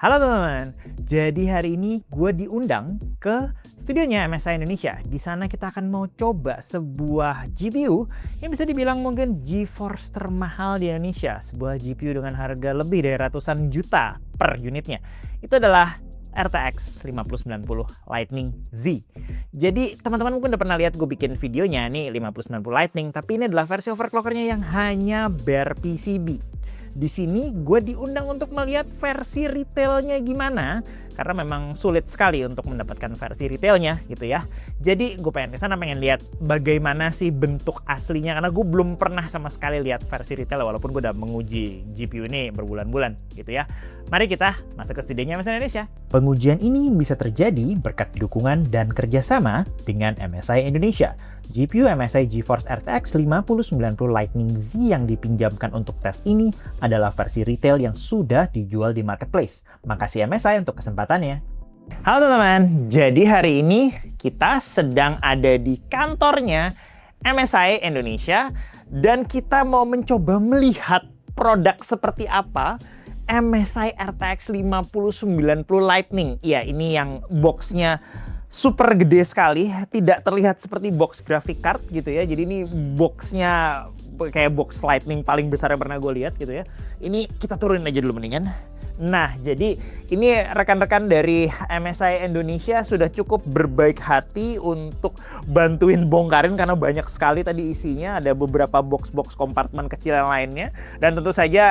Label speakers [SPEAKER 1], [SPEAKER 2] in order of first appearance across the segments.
[SPEAKER 1] Halo teman-teman, jadi hari ini gue diundang ke studionya MSI Indonesia. Di sana kita akan mau coba sebuah GPU yang bisa dibilang mungkin GeForce termahal di Indonesia. Sebuah GPU dengan harga lebih dari ratusan juta per unitnya. Itu adalah RTX 5090 Lightning Z. Jadi teman-teman mungkin udah pernah lihat gue bikin videonya nih 5090 Lightning, tapi ini adalah versi overclockernya yang hanya bare PCB. Di sini gue diundang untuk melihat versi retailnya gimana, karena memang sulit sekali untuk mendapatkan versi retailnya gitu ya. Jadi gue pengen kesana, pengen lihat bagaimana sih bentuk aslinya, karena gue belum pernah sama sekali lihat versi retail walaupun gue udah menguji GPU ini berbulan-bulan gitu ya. Mari kita masuk ke studionya MSI Indonesia. Pengujian ini bisa terjadi berkat dukungan dan kerjasama dengan MSI Indonesia. GPU MSI GeForce RTX 5090 Lightning Z yang dipinjamkan untuk tes ini adalah versi retail yang sudah dijual di marketplace. Makasih MSI untuk kesempatannya. Halo teman-teman, jadi hari ini kita sedang ada di kantornya MSI Indonesia dan kita mau mencoba melihat produk seperti apa MSI RTX 5090 Lightning. Ya, ini yang boxnya super gede sekali, tidak terlihat seperti box graphic card gitu ya. Jadi ini boxnya kayak box Lightning paling besar yang pernah gue lihat gitu ya. Ini kita turunin aja dulu mendingan. Nah, jadi ini rekan-rekan dari MSI Indonesia sudah cukup berbaik hati untuk bantuin bongkarin karena banyak sekali tadi isinya. Ada beberapa box-box kompartemen kecil yang lainnya. Dan tentu saja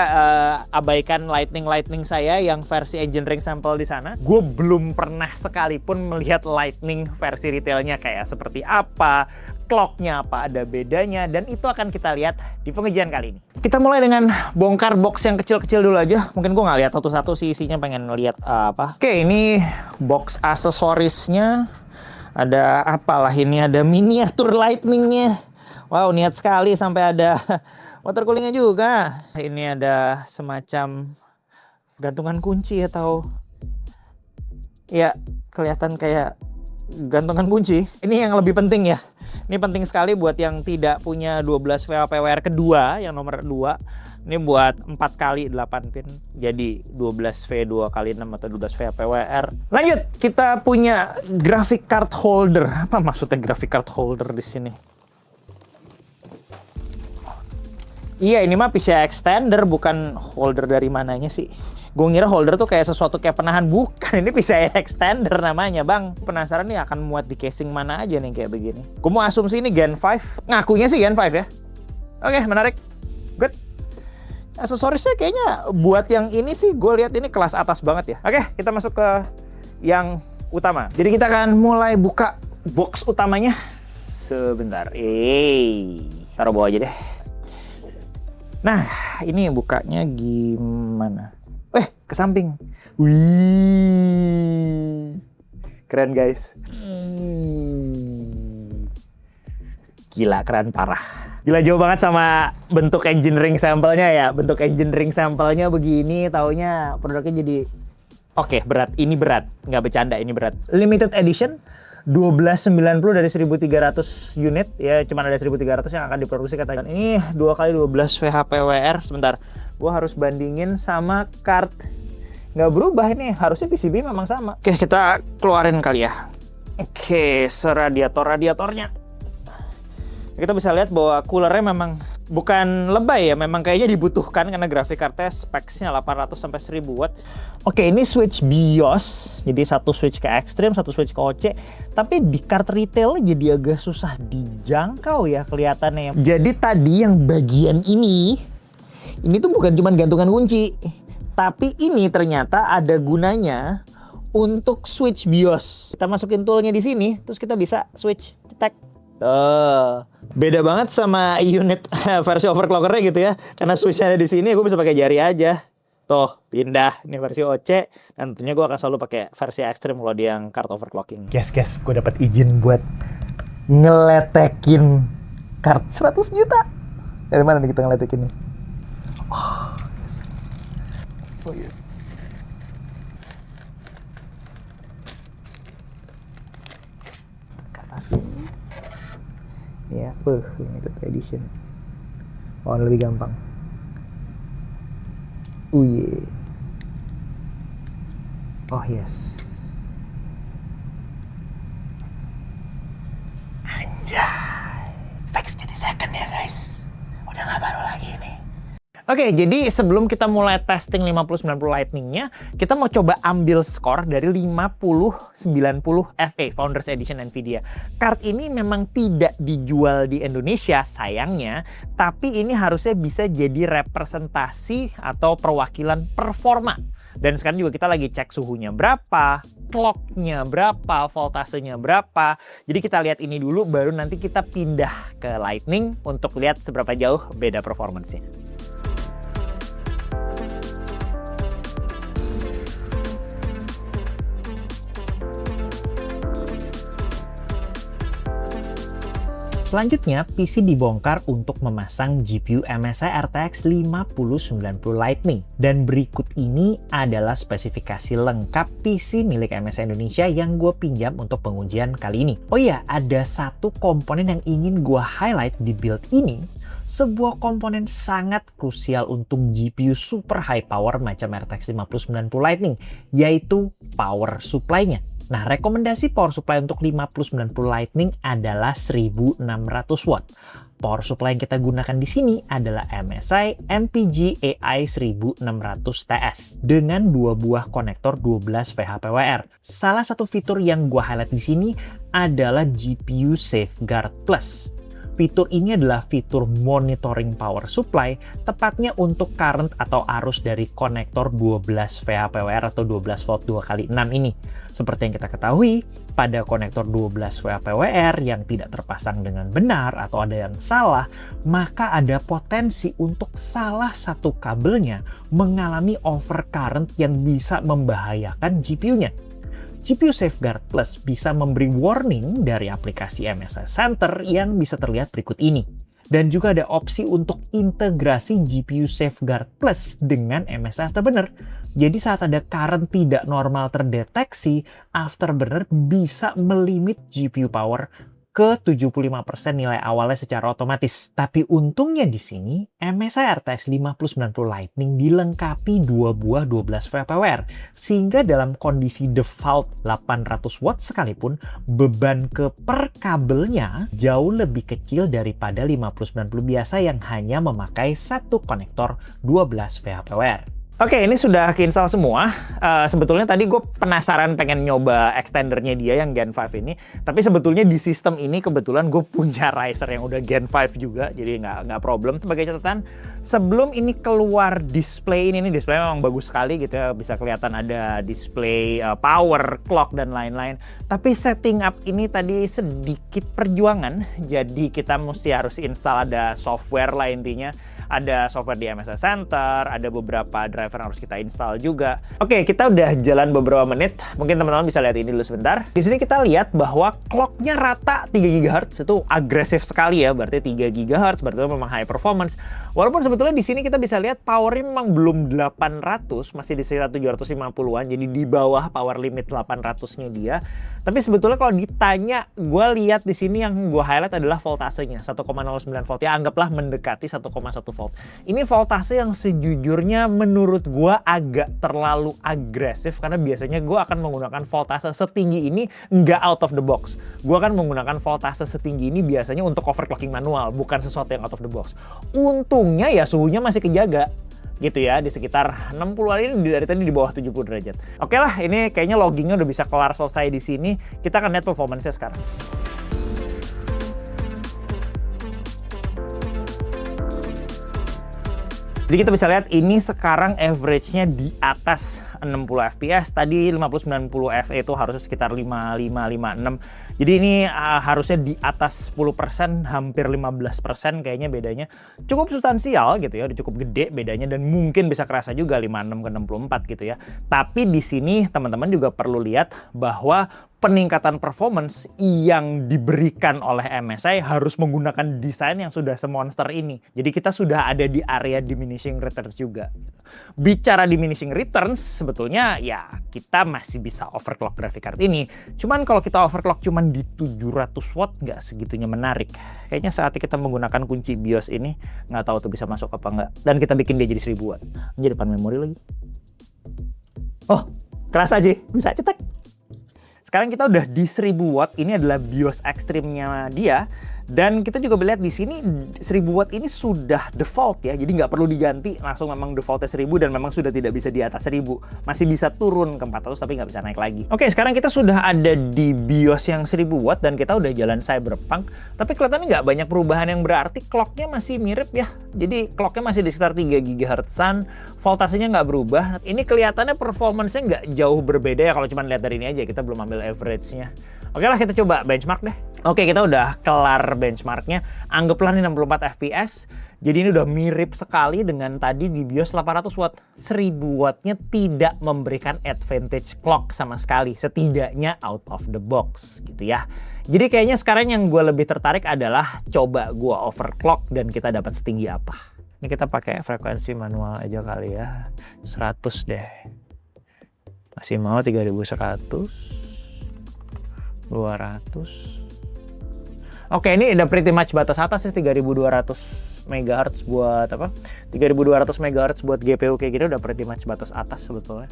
[SPEAKER 1] abaikan Lightning saya yang versi engineering sampel di sana. Gue belum pernah sekalipun melihat Lightning versi retailnya kayak seperti apa, clocknya apa ada bedanya, dan itu akan kita lihat di pengujian kali ini. Kita mulai dengan bongkar box yang kecil-kecil dulu aja. Mungkin gue nggak lihat satu-satu sih isinya, pengen lihat apa. Oke, ini box aksesorisnya. Ada apalah ini, ada miniatur Lightning-nya. Wow, niat sekali sampai ada water coolingnya juga. Ini ada semacam gantungan kunci atau ya kelihatan kayak gantungan kunci. Ini yang lebih penting ya. Ini penting sekali buat yang tidak punya 12 VHPWR kedua, yang nomor 2. Ini buat 4 kali 8 pin. Jadi 12 V 2 kali 6 atau 12 VHPWR. Lanjut, kita punya graphic card holder. Apa maksudnya graphic card holder di sini? Iya, ini mah PCI extender, bukan holder dari mananya sih. Gue ngira holder tuh kayak sesuatu kayak penahan, bukan. Ini PCI extender namanya, bang. Penasaran nih akan muat di casing mana aja nih kayak begini. Gue mau asumsi ini Gen 5. Ngakunya sih Gen 5 ya. Oke, menarik. Good. Aksesorisnya kayaknya buat yang ini sih gue lihat ini kelas atas banget ya. Oke, kita masuk ke yang utama. Jadi kita akan mulai buka box utamanya. Sebentar. Taruh bawah aja deh. Nah, ini bukanya gimana? Ke samping. Wih. Keren guys. Gila, keren parah. Gila, jauh banget sama bentuk engineering sampelnya ya. Bentuk engineering sampelnya begini, taunya produknya jadi oke, berat. Ini berat. Nggak bercanda, ini berat. Limited edition. 1290 dari 1300 unit ya, cuman ada 1300 yang akan diproduksi katakan. Ini 2x12 VHPWR. Sebentar, gua harus bandingin sama card. Nggak berubah ini, harusnya PCB memang sama. Oke, kita keluarin kali ya. Oke, radiatornya. Kita bisa lihat bahwa coolernya memang bukan lebay ya, memang kayaknya dibutuhkan karena graphic cardnya specsnya 800 sampai 1000 watt. Oke, ini switch BIOS, jadi satu switch ke Extreme, satu switch ke OC. Tapi di card retail jadi agak susah dijangkau ya kelihatannya. Jadi tadi yang bagian ini tuh bukan cuma gantungan kunci, tapi ini ternyata ada gunanya untuk switch BIOS. Kita masukin toolnya di sini, terus kita bisa switch, cetek. Beda banget sama unit versi overclockernya gitu ya. Karena switchnya ada di sini, gue bisa pakai jari aja. Tuh, pindah. Ini versi OC. Dan tentunya gue akan selalu pakai versi Extreme kalau dia yang card overclocking. Guys, gue dapat izin buat ngeletekin card 100 juta. Dari mana nih kita ngeletekinnya? Oh yes. Ke atas ini. Ya, limited edition. Oh, lebih gampang. Oh yes. Anjay. Fix jadi second ya guys. Udah nggak baru lagi nih. Oke, jadi sebelum kita mulai testing 5090 Lightning-nya, kita mau coba ambil skor dari 5090 FA, Founders Edition Nvidia. Card ini memang tidak dijual di Indonesia, sayangnya, tapi ini harusnya bisa jadi representasi atau perwakilan performa. Dan sekarang juga kita lagi cek suhunya berapa, clock-nya berapa, voltasenya berapa. Jadi kita lihat ini dulu, baru nanti kita pindah ke Lightning untuk lihat seberapa jauh beda performance-nya. Selanjutnya, PC dibongkar untuk memasang GPU MSI RTX 5090 Lightning. Dan berikut ini adalah spesifikasi lengkap PC milik MSI Indonesia yang gue pinjam untuk pengujian kali ini. Oh iya, ada satu komponen yang ingin gue highlight di build ini. Sebuah komponen sangat krusial untuk GPU super high power macam RTX 5090 Lightning, yaitu power supply-nya. Nah, rekomendasi power supply untuk 5090 Lightning adalah 1600 watt. Power supply yang kita gunakan di sini adalah MSI MPG AI 1600 TS dengan dua buah konektor 12 VHPWR. Salah satu fitur yang gue highlight di sini adalah GPU Safeguard Plus. Fitur ini adalah fitur monitoring power supply, tepatnya untuk current atau arus dari konektor 12 VHPWR atau 12 volt 2x6 ini. Seperti yang kita ketahui, pada konektor 12 VHPWR yang tidak terpasang dengan benar atau ada yang salah, maka ada potensi untuk salah satu kabelnya mengalami overcurrent yang bisa membahayakan GPU-nya. GPU Safeguard Plus bisa memberi warning dari aplikasi MSI Center yang bisa terlihat berikut ini. Dan juga ada opsi untuk integrasi GPU Safeguard Plus dengan MSI Afterburner. Jadi saat ada current tidak normal terdeteksi, Afterburner bisa melimit GPU power ke 75% nilai awalnya secara otomatis. Tapi untungnya di sini, MSI RTX 5090 Lightning dilengkapi dua buah 12 VHPWR, sehingga dalam kondisi default 800 watt sekalipun, beban ke per kabelnya jauh lebih kecil daripada 5090 biasa yang hanya memakai satu konektor 12 VHPWR. Oke, ini sudah keinstall semua. Sebetulnya tadi gue penasaran pengen nyoba extendernya dia yang Gen 5 ini. Tapi sebetulnya di sistem ini kebetulan gue punya Riser yang udah Gen 5 juga. Jadi nggak problem. Sebagai catatan, sebelum ini keluar display ini display memang bagus sekali gitu ya. Bisa kelihatan ada display power, clock, dan lain-lain. Tapi setting up ini tadi sedikit perjuangan. Jadi kita mesti harus install ada software lah intinya. Ada software di MSI Center, ada beberapa driver yang harus kita install juga. Oke, kita udah jalan beberapa menit. Mungkin teman-teman bisa lihat ini dulu sebentar. Di sini kita lihat bahwa clocknya rata 3 GHz, itu agresif sekali ya. Berarti 3 GHz, berarti memang high performance. Walaupun sebetulnya di sini kita bisa lihat powernya memang belum 800, masih di sekitar 750-an. Jadi di bawah power limit 800-nya dia. Tapi sebetulnya kalau ditanya, gue lihat di sini yang gue highlight adalah voltasenya 1,09 volt. Ya anggaplah mendekati 1,1 volt. Ini voltase yang sejujurnya menurut gue agak terlalu agresif karena biasanya gue akan menggunakan voltase setinggi ini nggak out of the box. Gue akan menggunakan voltase setinggi ini biasanya untuk overclocking manual, bukan sesuatu yang out of the box. Untungnya ya suhunya masih kejaga. Gitu ya, di sekitar 60-an ini dari tadi di bawah 70 derajat. Oke lah, ini kayaknya loggingnya udah bisa kelar selesai di sini. Kita akan lihat performance-nya sekarang. Jadi kita bisa lihat ini sekarang average-nya di atas 60 fps. Tadi 5090 FE itu harusnya sekitar 5556. Jadi ini harusnya di atas 10%, hampir 15% kayaknya bedanya. Cukup substansial gitu ya, udah cukup gede bedanya dan mungkin bisa kerasa juga 56 ke 64 gitu ya. Tapi di sini teman-teman juga perlu lihat bahwa peningkatan performance yang diberikan oleh MSI harus menggunakan desain yang sudah semonster ini. Jadi kita sudah ada di area diminishing returns juga. Bicara diminishing returns, sebetulnya ya kita masih bisa overclock graphic card ini. Cuman kalau kita overclock cuman di 700 watt nggak segitunya menarik. Kayaknya saatnya kita menggunakan kunci BIOS ini, nggak tahu tuh bisa masuk apa nggak. Dan kita bikin dia jadi 1000 watt. Jadi depan memori lagi. Oh, Kerasa aja, bisa cetek. Sekarang kita udah di 1000 watt, ini adalah BIOS ekstrimnya dia. Dan kita juga melihat di sini 1000 watt ini sudah default ya, jadi nggak perlu diganti, langsung memang defaultnya 1000 dan memang sudah tidak bisa di atas 1000. Masih bisa turun ke 400 tapi nggak bisa naik lagi. Oke, sekarang kita sudah ada di BIOS yang 1000 watt dan kita udah jalan Cyberpunk. Tapi kelihatannya nggak banyak perubahan yang berarti, clocknya masih mirip ya. Jadi clocknya masih di sekitar 3 GHz-an, voltasenya nggak berubah. Ini kelihatannya performance-nya nggak jauh berbeda ya kalau cuma lihat dari ini aja, kita belum ambil average-nya. Oke lah, kita coba benchmark deh. Oke, kita udah kelar benchmarknya. Anggaplah ini 64 fps. Jadi ini udah mirip sekali dengan tadi di BIOS 800 watt. 1000 wattnya tidak memberikan advantage clock sama sekali. Setidaknya out of the box gitu ya. Jadi kayaknya sekarang yang gue lebih tertarik adalah coba gue overclock dan kita dapat setinggi apa. Ini kita pakai frekuensi manual aja kali ya. 100 deh. Masih mau 3100. 200. Oke, ini udah pretty much batas atas ya, 3200 MHz buat apa? 3200 MHz buat GPU kayak gini udah pretty much batas atas sebetulnya.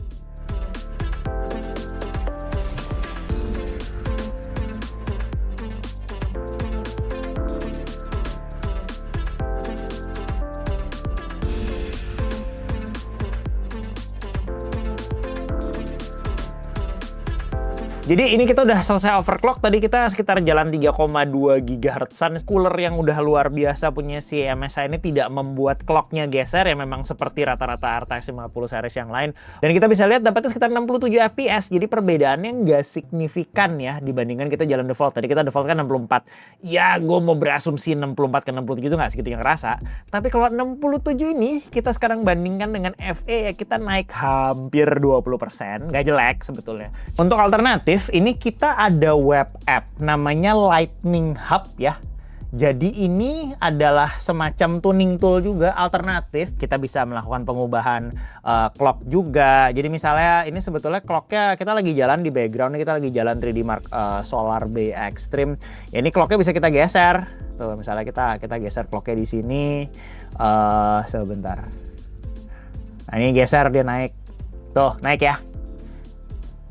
[SPEAKER 1] Jadi ini kita udah selesai overclock, tadi kita sekitar jalan 3,2 GHz-an. Cooler yang udah luar biasa punya si MSI ini tidak membuat clocknya geser ya, memang seperti rata-rata RTX 50 series yang lain. Dan kita bisa lihat dapatnya sekitar 67 fps, jadi perbedaannya nggak signifikan ya dibandingkan kita jalan default. Tadi kita default kan 64. Ya gue mau berasumsi 64 ke 67 itu nggak segitu yang ngerasa. Tapi kalau 67 ini kita sekarang bandingkan dengan FE ya, kita naik hampir 20%. Nggak jelek sebetulnya. Untuk alternatif, ini kita ada web app namanya Lightning Hub ya. Jadi ini adalah semacam tuning tool juga alternatif. Kita bisa melakukan pengubahan clock juga. Jadi misalnya ini sebetulnya clocknya kita lagi jalan di background, kita lagi jalan 3D Mark Solar Bay Extreme. Ya ini clocknya bisa kita geser. Tuh misalnya kita geser clocknya di sini. Sebentar. Nah ini geser, dia naik. Tuh naik ya.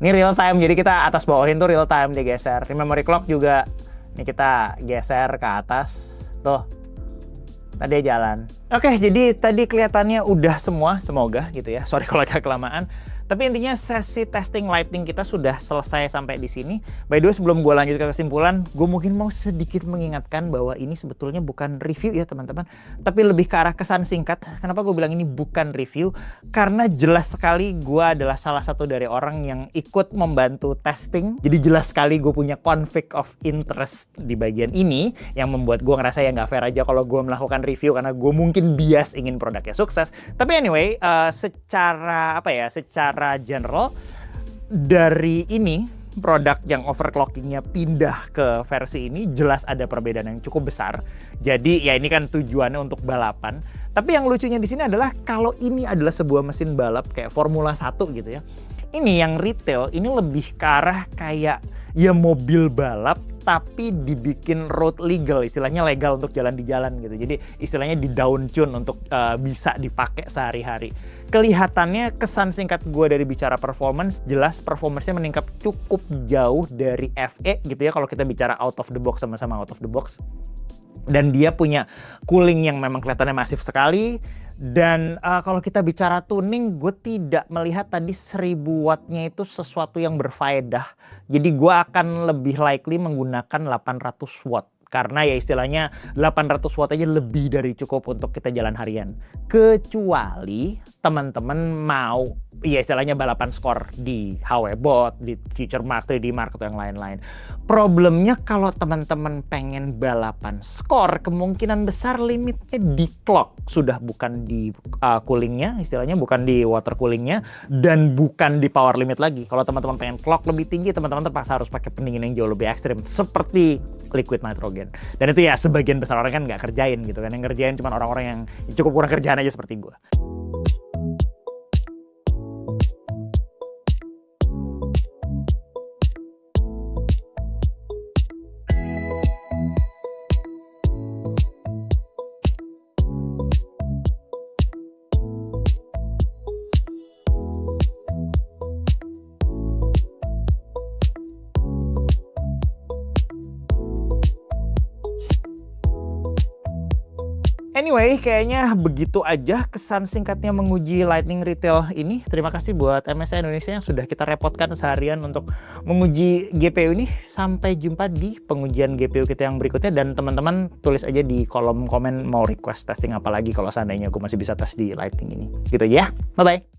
[SPEAKER 1] Ini real time, jadi kita atas bawahin tuh real time digeser. Di memory clock juga, ini kita geser ke atas, tuh. Tadi jalan. Oke, jadi tadi kelihatannya udah semua, semoga gitu ya. Sorry kalau agak kelamaan. Tapi intinya sesi testing Lightning kita sudah selesai sampai di sini. By the way, sebelum gue lanjut ke kesimpulan, gue mungkin mau sedikit mengingatkan bahwa ini sebetulnya bukan review ya teman-teman, tapi lebih ke arah kesan singkat. Kenapa gue bilang ini bukan review? Karena jelas sekali gue adalah salah satu dari orang yang ikut membantu testing. Jadi jelas sekali gue punya conflict of interest di bagian ini, yang membuat gue ngerasa ya nggak fair aja kalau gue melakukan review, karena gue mungkin bias ingin produknya sukses. Tapi anyway, secara general, dari ini produk yang overclockingnya pindah ke versi ini jelas ada perbedaan yang cukup besar. Jadi ya ini kan tujuannya untuk balapan. Tapi yang lucunya di sini adalah kalau ini adalah sebuah mesin balap kayak Formula 1 gitu ya. Ini yang retail ini lebih ke arah kayak ya mobil balap tapi dibikin road legal, istilahnya legal untuk jalan di jalan gitu. Jadi istilahnya di down tune untuk bisa dipakai sehari-hari. Kelihatannya kesan singkat gue dari bicara performance, jelas performance-nya meningkat cukup jauh dari FE gitu ya kalau kita bicara out of the box, sama-sama out of the box. Dan dia punya cooling yang memang kelihatannya masif sekali. Dan kalau kita bicara tuning, gue tidak melihat tadi 1000 wattnya itu sesuatu yang berfaedah. Jadi gue akan lebih likely menggunakan 800 watt. Karena ya istilahnya 800 watt aja lebih dari cukup untuk kita jalan harian. Kecuali teman-teman mau ya istilahnya balapan skor di HWBot, di Future Mark, 3D Mark atau yang lain-lain. Problemnya kalau teman-teman pengen balapan skor, kemungkinan besar limitnya di clock. Sudah bukan di coolingnya, istilahnya bukan di water coolingnya, dan bukan di power limit lagi. Kalau teman-teman pengen clock lebih tinggi, teman-teman terpaksa harus pakai pendingin yang jauh lebih ekstrim. Seperti liquid nitrogen. Dan itu ya sebagian besar orang kan nggak kerjain gitu kan. Yang ngerjain cuma orang-orang yang cukup kurang kerjaan aja seperti gue. Anyway, kayaknya begitu aja kesan singkatnya menguji Lightning Retail ini. Terima kasih buat MSI Indonesia yang sudah kita repotkan seharian untuk menguji GPU ini. Sampai jumpa di pengujian GPU kita yang berikutnya. Dan teman-teman tulis aja di kolom komen mau request testing apa lagi kalau seandainya aku masih bisa tes di Lightning ini. Gitu ya. Bye-bye.